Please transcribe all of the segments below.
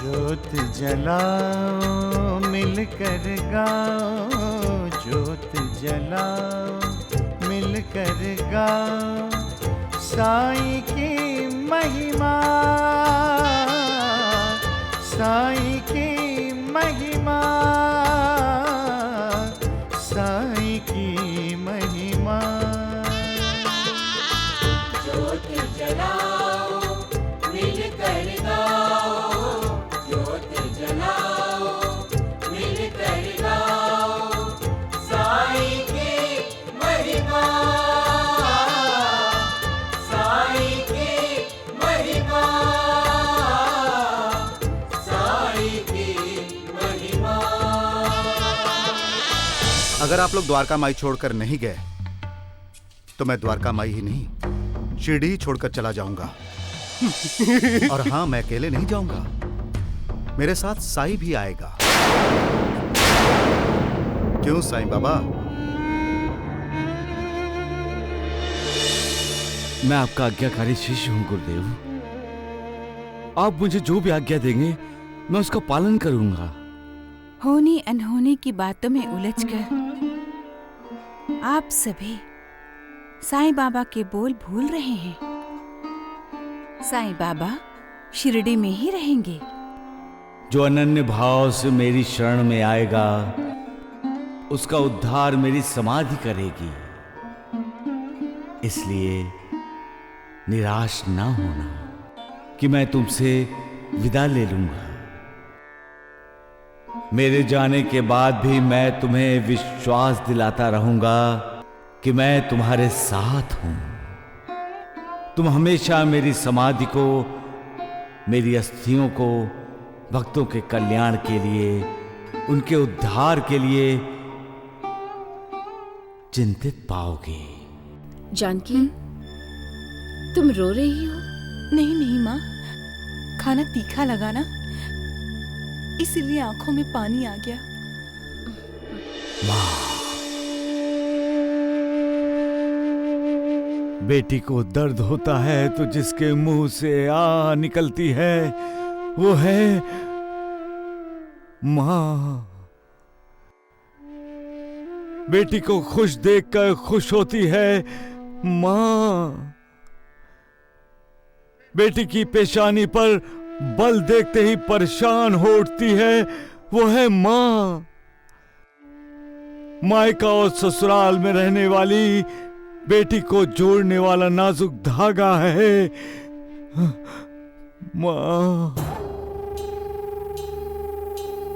ज्योत जलाओ मिलकर गाओ, ज्योत जलाओ मिलकर गाओ, साईं की महिमा, साईं की महिमा, साईं की महिमा। ज्योत जलाओ मिलकर गाओ, ज्योत जलाओ मिलकर गाओ, साईं की महिमा, साईं की महिमा, साईं की महिमा। अगर आप लोग द्वारका माई छोड़कर नहीं गए तो मैं द्वारका माई ही नहीं, शिरडी ही छोड़कर चला जाऊंगा। और हां, मैं अकेले नहीं जाऊंगा, मेरे साथ साईं भी आएगा। क्यों साईं बाबा? मैं आपका आज्ञाकारी शिष्य हूं गुरुदेव। आप मुझे जो भी आज्ञा देंगे मैं उसका पालन करूंगा। होनी अनहोनी की बातों में उलझकर आप सभी साईं बाबा के बोल भूल रहे हैं। साईं बाबा शिरडी में ही रहेंगे। जो अनन्य भाव से मेरी शरण में आएगा उसका उद्धार मेरी समाधि करेगी। इसलिए निराश ना होना कि मैं तुमसे विदा ले लूंगा। मेरे जाने के बाद भी मैं तुम्हें विश्वास दिलाता रहूंगा कि मैं तुम्हारे साथ हूं। तुम हमेशा मेरी समाधि को, मेरी अस्थियों को भक्तों के कल्याण के लिए, उनके उद्धार के लिए चिंतित पाओगे। जानकी, तुम रो रही हो? नहीं नहीं माँ, खाना तीखा लगा ना, इसीलिए आंखों में पानी आ गया। माँ, बेटी को दर्द होता है तो जिसके मुंह से आ निकलती है वो है माँ। बेटी को खुश देखकर खुश होती है माँ। बेटी की पेशानी पर बल देखते ही परेशान हो उठती है वो है माँ। मायका और ससुराल में रहने वाली बेटी को जोड़ने वाला नाजुक धागा है माँ।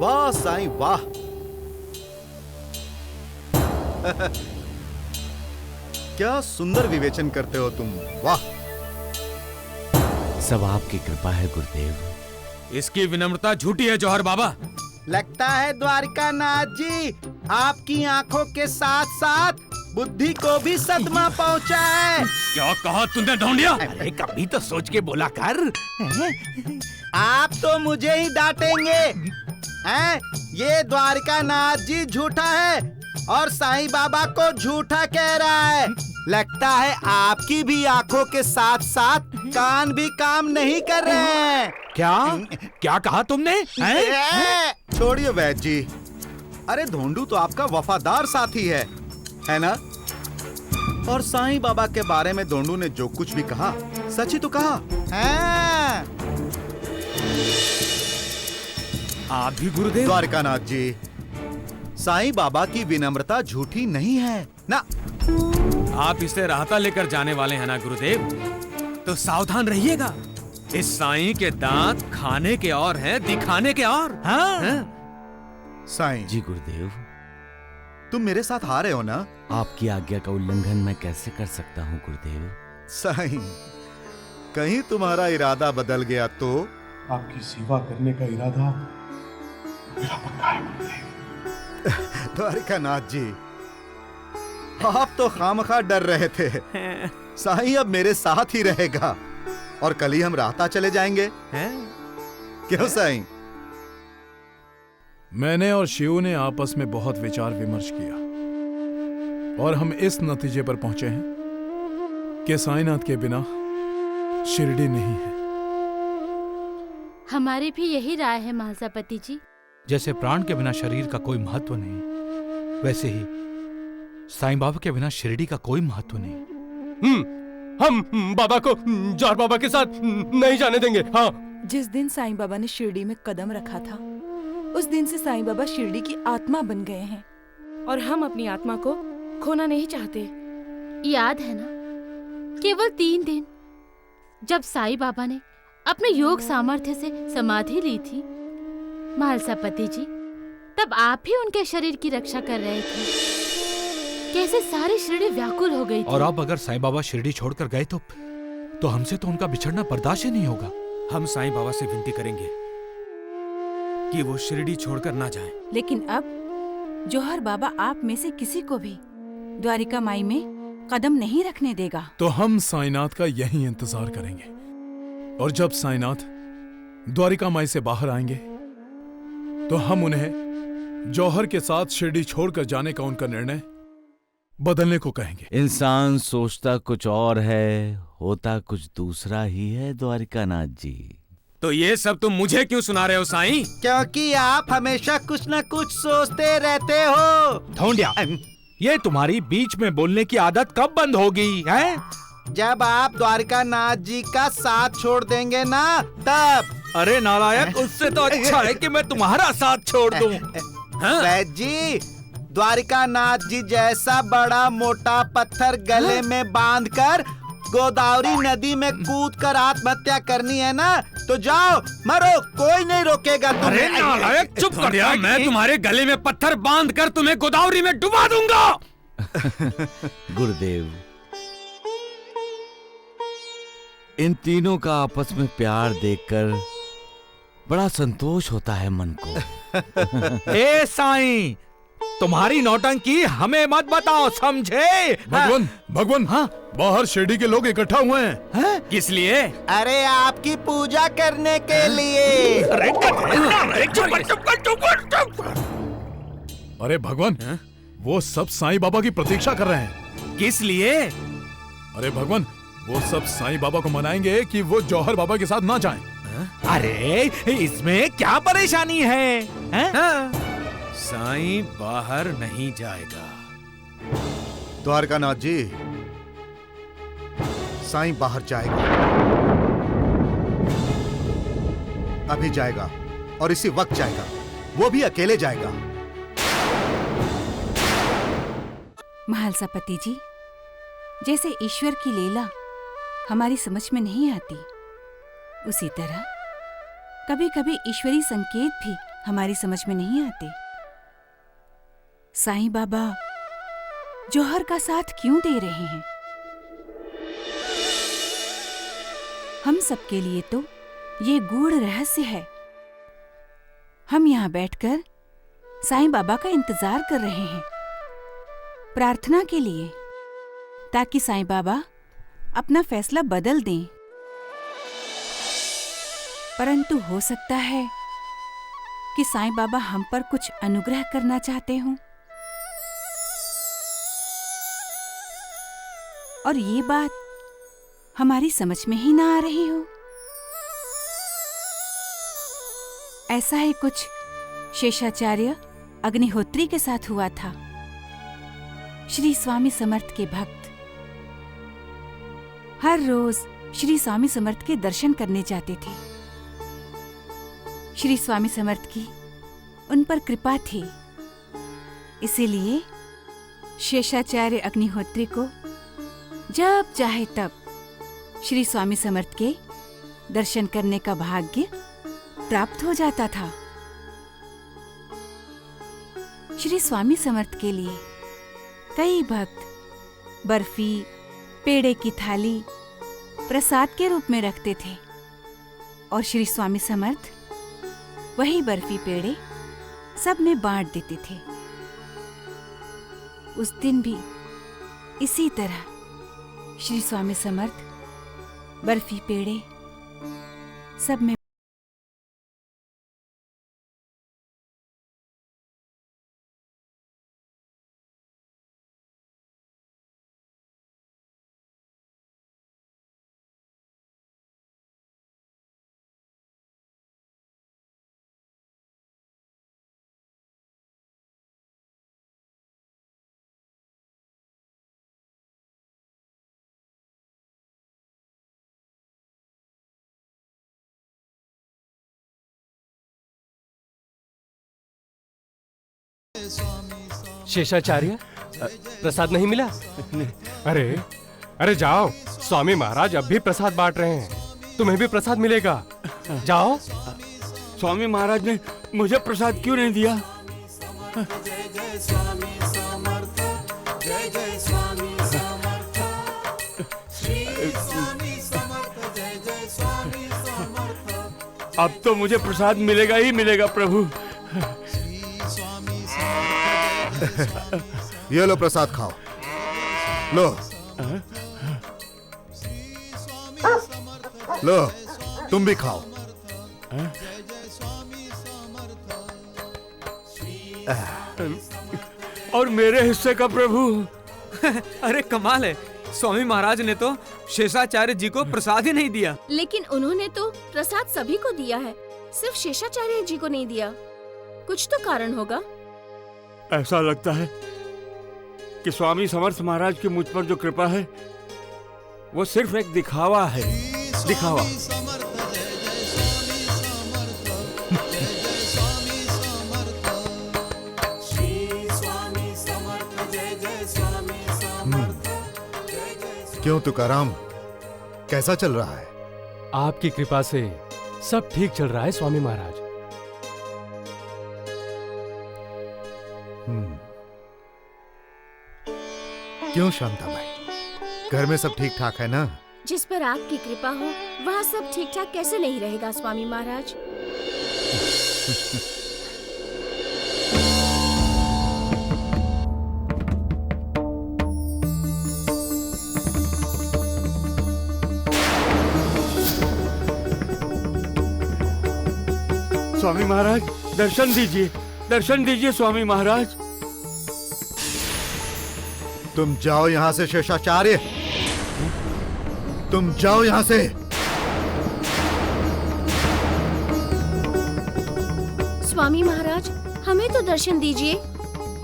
वाह साईं वाह। क्या सुंदर विवेचन करते हो तुम, वाह। सब आपकी कृपा है गुरुदेव। इसकी विनम्रता झूठी है जौहर बाबा। लगता है द्वारिका नाथ जी आपकी आंखों के साथ साथ बुद्धि को भी सदमा पहुंचा है। क्या कहा तुमने ढोंडिया? अरे कभी तो सोच के बोला कर। आप तो मुझे ही डांटेंगे हैं? ये द्वारिका नाथ जी झूठा है और साईं बाबा को झूठा कह रहा है। लगता है आपकी भी आंखों के साथ साथ कान भी काम नहीं कर रहे हैं। क्या कहा तुमने? छोड़िए वैद्य जी। अरे धोंडू तो आपका वफादार साथी है ना? और साईं बाबा के बारे में धोंडू ने जो कुछ भी कहा सच ही तो कहा। आप भी गुरुदेव? द्वारकानाथ जी, साईं बाबा की विनम्रता झूठी नहीं है ना। आप इसे राहता लेकर जाने वाले हैं ना गुरुदेव, तो सावधान रहिएगा। इस साईं के दांत खाने के और हैं, दिखाने के और। हाँ? साईं जी गुरुदेव। तुम मेरे साथ आ रहे हो ना? आपकी आज्ञा का उल्लंघन मैं कैसे कर सकता हूँ गुरुदेव? साईं, कहीं तुम्हारा इरादा बदल गया तो? आपकी सेवा करने का इरादा मेरा पक्का है गुरुदेव। द्वारिकानाथ जी, आप तो खामखा डर रहे थे। साईं अब मेरे साथ ही रहेगा और कल ही हम राहता चले जाएंगे। क्यों साईं? मैंने और शिव ने आपस में बहुत विचार विमर्श किया और हम इस नतीजे पर पहुंचे हैं कि साईनाथ के बिना शिरडी नहीं है। हमारी भी यही राय है महासापति जी। जैसे प्राण के बिना शरीर का कोई महत्व नहीं, वैसे ही साईं बाबा के बिना शिरडी का कोई महत्व नहीं। हम बाबा को जौहर बाबा के साथ नहीं जाने देंगे। हाँ, जिस दिन साईं बाबा ने शिरडी में कदम रखा था, उस दिन से साईं बाबा शिरडी की आत्मा बन गए हैं, और हम अपनी आत्मा को खोना नहीं चाहते। याद है ना, केवल 3 दिन जब साईं बाबा ने अपने योग सामर्थ्य से समाधि ली थी महासापति जी, तब आप भी उनके शरीर की रक्षा कर रहे थे। कैसे सारी शिरडी व्याकुल हो गई थी। और अब अगर साईं बाबा शिरडी छोड़कर गए तो हमसे तो उनका बिछड़ना बर्दाश्त ही नहीं होगा। हम साईं बाबा से विनती करेंगे कि वो शिरडी छोड़कर ना जाएं। लेकिन अब जौहर बाबा आप में से किसी को भी द्वारिका माई में कदम नहीं रखने देगा। तो हम साईनाथ का यही इंतजार करेंगे, और जब साईनाथ द्वारिका माई से बाहर आएंगे तो हम उन्हें जौहर के साथ शिरडी छोड़कर जाने का उनका निर्णय बदलने को कहेंगे। इंसान सोचता कुछ और है, होता कुछ दूसरा ही है द्वारिकानाथ जी। तो ये सब तुम मुझे क्यों सुना रहे हो साईं? क्योंकि आप हमेशा कुछ न कुछ सोचते रहते हो। धौंडिया, ये तुम्हारी बीच में बोलने की आदत कब बंद होगी है? जब आप द्वारिकानाथ जी का साथ छोड़ देंगे ना, तब। अरे नालायक, उससे तो अच्छा है कि मैं तुम्हारा साथ छोड़ दूं। वैद्य जी, द्वारिकानाथ जी जैसा बड़ा मोटा पत्थर गले में बांधकर गोदावरी नदी में कूदकर आत्महत्या करनी है ना, तो जाओ मरो, कोई नहीं रोकेगा तुम्हें। अरे नालायक, चुप कर जा। मैं तुम्हारे गले में पत्थर बांधकर तुम्हें गोदावरी में डुबा दूंगा। गुरुदेव, इन तीनों का आपस में प्यार देखकर बड़ा संतोष होता है मन को। ए साईं, तुम्हारी नौटंकी हमें मत बताओ, समझे? भगवान, हाँ, बाहर शिरडी के लोग इकट्ठा हुए हैं। किस लिए? अरे आपकी पूजा करने के लिए। अरे भगवान, वो सब साईं बाबा की प्रतीक्षा कर रहे हैं। किस लिए? अरे भगवान, वो सब साईं बाबा को मनाएंगे कि वो जौहर बाबा के साथ ना जाएं। अरे इसमें क्या परेशानी है? साईं बाहर नहीं जाएगा। द्वारकानाथ जी, साईं बाहर जाएगा, अभी जाएगा, और इसी वक्त जाएगा, वो भी अकेले जाएगा। महालसापति जी, जैसे ईश्वर की लीला हमारी समझ में नहीं आती, उसी तरह कभी कभी ईश्वरी संकेत भी हमारी समझ में नहीं आते। साईं बाबा जौहर का साथ क्यों दे रहे हैं? हम सबके लिए तो ये गूढ़ रहस्य है। हम यहां बैठकर साईं बाबा का इंतजार कर रहे हैं, प्रार्थना के लिए, ताकि साईं बाबा अपना फैसला बदल दें। परंतु हो सकता है कि साईं बाबा हम पर कुछ अनुग्रह करना चाहते हों, और ये बात हमारी समझ में ही ना आ रही हो। ऐसा ही कुछ शेषाचार्य अग्निहोत्री के साथ हुआ था। श्री स्वामी समर्थ के भक्त हर रोज श्री स्वामी समर्थ के दर्शन करने जाते थे। श्री स्वामी समर्थ की उन पर कृपा थी, इसीलिए शेषाचार्य अग्निहोत्री को जब चाहे तब श्री स्वामी समर्थ के दर्शन करने का भाग्य प्राप्त हो जाता था। श्री स्वामी समर्थ के लिए कई भक्त बर्फी, पेड़े की थाली प्रसाद के रूप में रखते थे, और श्री स्वामी समर्थ वही बर्फी पेड़े सब में बांट देते थे। उस दिन भी इसी तरह श्री स्वामी समर्थ बर्फी पेड़े सब में शेषाचार्य, प्रसाद नहीं मिला? अरे अरे जाओ, स्वामी महाराज अब भी प्रसाद बांट रहे हैं, तुम्हें भी प्रसाद मिलेगा, जाओ। स्वामी महाराज ने मुझे प्रसाद क्यों नहीं दिया? जय जय स्वामी समर्थ, जय जय स्वामी समर्थ, श्री स्वामी समर्थ, जय जय स्वामी समर्थ। अब तो मुझे प्रसाद मिलेगा ही मिलेगा प्रभु। ये लो प्रसाद खाओ, लो लो, तुम भी खाओ। और मेरे हिस्से का प्रभु? अरे कमाल है, स्वामी महाराज ने तो शेषाचार्य जी को प्रसाद ही नहीं दिया। लेकिन उन्होंने तो प्रसाद सभी को दिया है, सिर्फ शेषाचार्य जी को नहीं दिया। कुछ तो कारण होगा। ऐसा लगता है कि स्वामी समर्थ महाराज की मुझ पर जो कृपा है वो सिर्फ एक दिखावा है, दिखावा। क्यों तुकाराम, कैसा चल रहा है? आपकी कृपा से सब ठीक चल रहा है स्वामी महाराज। क्यों शांताबाई, घर में सब ठीक ठाक है ना? जिस पर आपकी कृपा हो वहाँ सब ठीक ठाक कैसे नहीं रहेगा स्वामी महाराज? स्वामी महाराज दर्शन दीजिए, दर्शन दीजिए स्वामी महाराज। तुम जाओ यहाँ से शेषाचार्य, तुम जाओ यहाँ से। स्वामी महाराज हमें तो दर्शन दीजिए।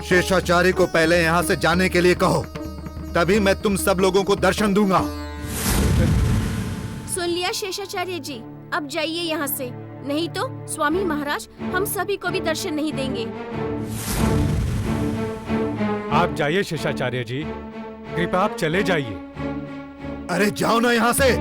शेषाचार्य को पहले यहाँ से जाने के लिए कहो, तभी मैं तुम सब लोगों को दर्शन दूंगा। सुन लिया शेषाचार्य जी, अब जाइए यहाँ से, नहीं तो स्वामी महाराज हम सभी को भी दर्शन नहीं देंगे। आप जाइए शेषाचार्य जी, कृपा आप चले जाइए। अरे जाओ ना यहाँ से।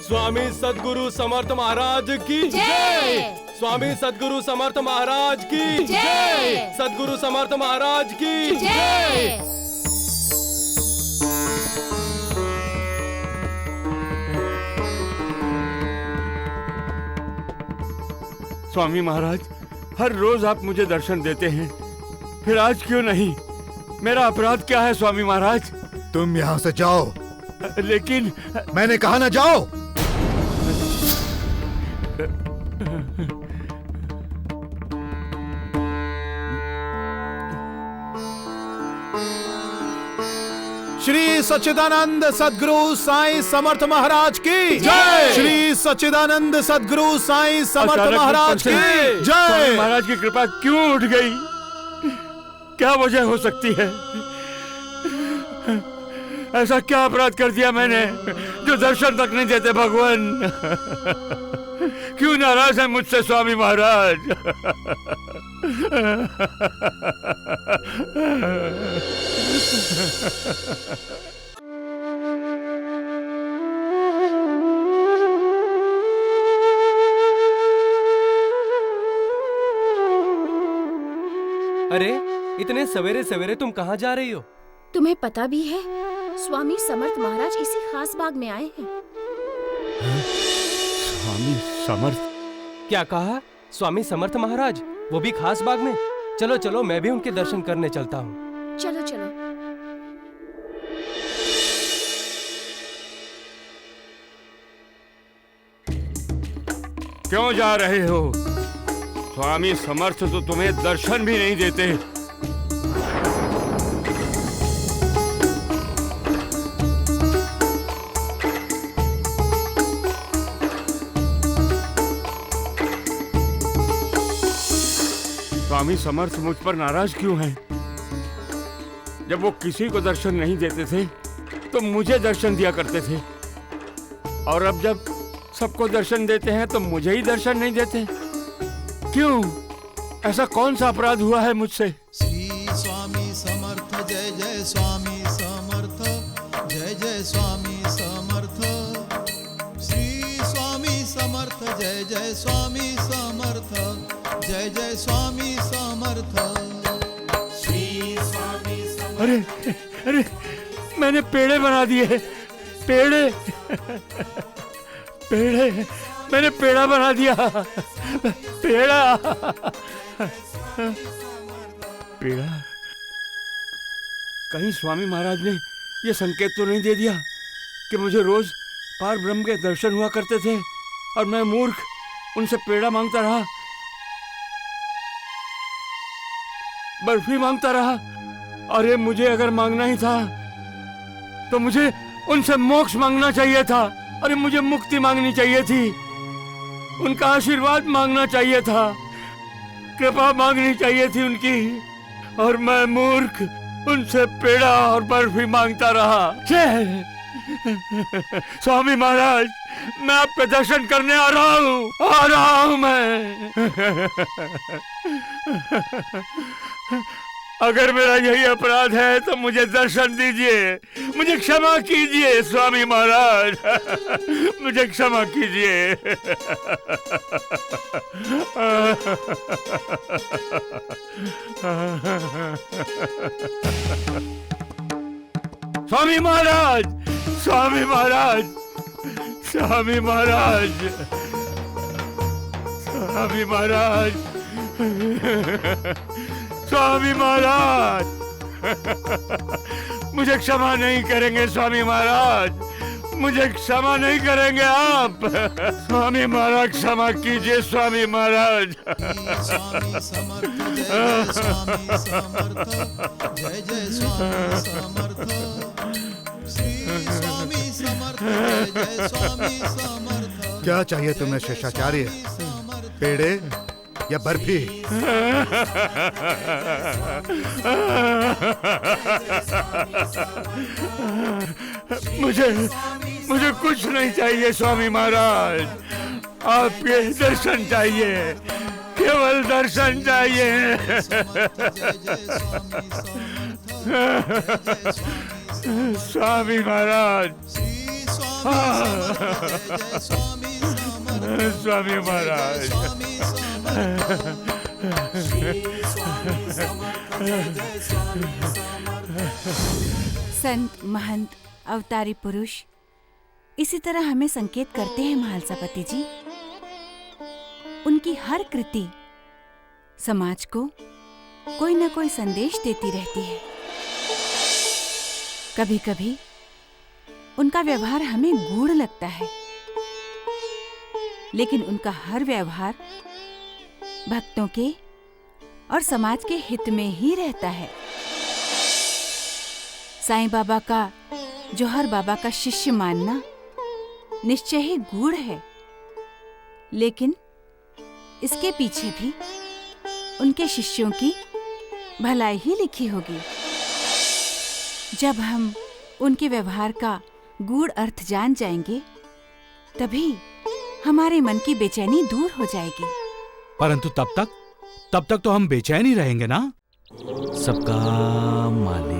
स्वामी सद्गुरु समर्थ महाराज की जय। स्वामी सद्गुरु समर्थ महाराज की जय। सद्गुरु समर्थ महाराज की जय। स्वामी महाराज हर रोज आप मुझे दर्शन देते हैं, फिर आज क्यों नहीं? मेरा अपराध क्या है स्वामी महाराज? तुम यहाँ से जाओ। लेकिन मैंने कहा ना जाओ। श्री सच्चिदानंद सद्गुरु साईं समर्थ महाराज की जय। श्री सच्चिदानंद सद्गुरु साईं समर्थ महाराज की जय। स्वामी महाराज की कृपा क्यों उठ गई? क्या वजह हो सकती है? ऐसा क्या अपराध कर दिया मैंने जो दर्शन तक नहीं देते भगवान? क्यों नाराज है मुझसे स्वामी महाराज? अरे इतने सवेरे सवेरे तुम कहाँ जा रही हो? तुम्हें पता भी है, स्वामी समर्थ महाराज इसी खास बाग में आए हैं। स्वामी समर्थ? क्या कहा? स्वामी समर्थ महाराज, वो भी खास बाग में? चलो चलो, मैं भी उनके दर्शन करने चलता हूँ। चलो चलो। क्यों जा रहे हो? स्वामी समर्थ तो तुम्हें दर्शन भी नहीं देते। स्वामी समर्थ मुझ पर नाराज क्यों हैं? जब वो किसी को दर्शन नहीं देते थे तो मुझे दर्शन दिया करते थे, और अब जब सबको दर्शन देते हैं तो मुझे ही दर्शन नहीं देते। क्यों? ऐसा कौन सा अपराध हुआ है मुझसे? श्री स्वामी समर्थ जय जय स्वामी समर्थ, जय जय स्वामी समर्थ। श्री स्वामी समर्थ जय जय स्वामी समर्थ, जय जय स्वामी समर्थ। श्री स्वामी समर्थ। अरे अरे, मैंने पेड़े बना दिए, पेड़े पेड़े, मैंने पेड़ा बना दिया, पेड़ा पेड़ा। कहीं स्वामी महाराज ने यह संकेत तो नहीं दे दिया कि मुझे रोज पार ब्रह्म के दर्शन हुआ करते थे और मैं मूर्ख उनसे पेड़ा मांगता रहा, बर्फी मांगता रहा। अरे मुझे अगर मांगना ही था तो मुझे उनसे मोक्ष मांगना चाहिए था। अरे मुझे मुक्ति मांगनी चाहिए थी, उनका आशीर्वाद मांगना चाहिए था, कृपा मांगनी चाहिए थी उनकी, और मैं मूर्ख उनसे पेड़ा और बर्फी मांगता रहा। स्वामी महाराज, मैं आपके दर्शन करने आ रहा हूँ मैं। अगर मेरा यही अपराध है तो मुझे दर्शन दीजिए, मुझे क्षमा कीजिए स्वामी महाराज, मुझे क्षमा कीजिए। स्वामी महाराज, स्वामी महाराज, स्वामी महाराज, स्वामी महाराज, स्वामी महाराज, मुझे क्षमा नहीं करेंगे स्वामी महाराज, मुझे क्षमा नहीं करेंगे आप। स्वामी महाराज क्षमा कीजिए स्वामी महाराज। स्वामी समर्थ जय जय स्वामी समर्थ, जय जय स्वामी समर्थ। श्री स्वामी समर्थ जय जय स्वामी समर्थ। क्या चाहिए तुम्हें शेषाचार्य? पेड़े या बर्फी? मुझे कुछ नहीं चाहिए स्वामी महाराज, आपके दर्शन चाहिए, केवल दर्शन चाहिए। स्वामी महाराज, स्वामी महाराज, संत, महंत, अवतारी पुरुष इसी तरह हमें संकेत करते हैं महालसापति जी। उनकी हर कृति समाज को कोई न कोई संदेश देती रहती है। कभी कभी उनका व्यवहार हमें गूढ़ लगता है, लेकिन उनका हर व्यवहार भक्तों के और समाज के हित में ही रहता है। साईं बाबा का जौहर बाबा का शिष्य मानना निश्चय ही गूढ़ है, लेकिन इसके पीछे भी उनके शिष्यों की भलाई ही लिखी होगी। जब हम उनके व्यवहार का गूढ़ अर्थ जान जाएंगे, तभी हमारे मन की बेचैनी दूर हो जाएगी। परंतु तब तक तो हम बेचैन ही रहेंगे ना। सबका मालिक